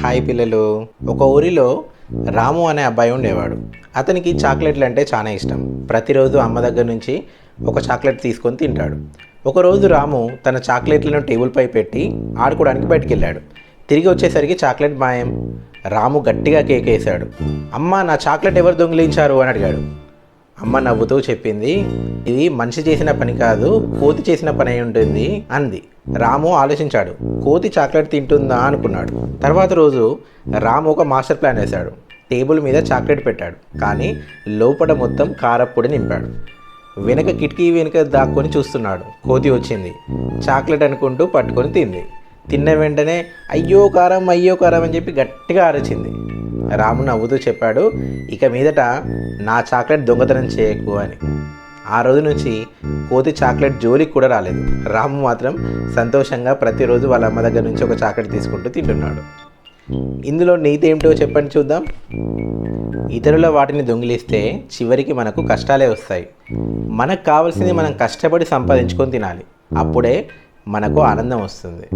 Hi పిల్లలు. ఒక ఊరిలో రాము అనే అబ్బాయి ఉండేవాడు. అతనికి చాక్లెట్లు అంటే చాలా ఇష్టం. ప్రతిరోజు అమ్మ దగ్గర నుంచి ఒక చాక్లెట్ తీసుకొని తింటాడు. ఒకరోజు రాము తన చాక్లెట్లను టేబుల్పై పెట్టి ఆడుకోవడానికి బయటికి వెళ్ళాడు. తిరిగి వచ్చేసరికి చాక్లెట్ మాయం. రాము గట్టిగా కేకేశాడు. అమ్మ, నా చాక్లెట్ ఎవరు దొంగిలించారు అని అడిగాడు. అమ్మ నవ్వుతూ చెప్పింది, ఇది మనిషి చేసిన పని కాదు, కోతి చేసిన పని అయి ఉంటుంది అంది. రాము ఆలోచించాడు. కోతి చాక్లెట్ తింటుందా అనుకున్నాడు. తర్వాత రోజు రాము ఒక మాస్టర్ ప్లాన్ వేశాడు. టేబుల్ మీద చాక్లెట్ పెట్టాడు, కానీ లోపల మొత్తం కారప్పొడి నింపాడు. వెనక కిటికీ వెనుక దాక్కొని చూస్తున్నాడు. కోతి వచ్చింది. చాక్లెట్ అనుకుంటూ పట్టుకొని తింది. తిన్న వెంటనే అయ్యో కారం అని చెప్పి గట్టిగా అరిచింది. రాము నవ్వుతూ చెప్పాడు, ఇక మీదట నా చాక్లెట్ దొంగతనం చేయకు అని. ఆ రోజు నుంచి కోతి చాక్లెట్ జోలికి కూడా రాలేదు. రాము మాత్రం సంతోషంగా ప్రతిరోజు వాళ్ళ అమ్మ దగ్గర నుంచి ఒక చాక్లెట్ తీసుకుంటూ తింటున్నాడు. ఇందులో నీతి ఏమిటో చెప్పండి చూద్దాం. ఇతరుల వాటిని దొంగిలిస్తే చివరికి మనకు కష్టాలే వస్తాయి. మనకు కావాల్సింది మనం కష్టపడి సంపాదించుకొని తినాలి. అప్పుడే మనకు ఆనందం వస్తుంది.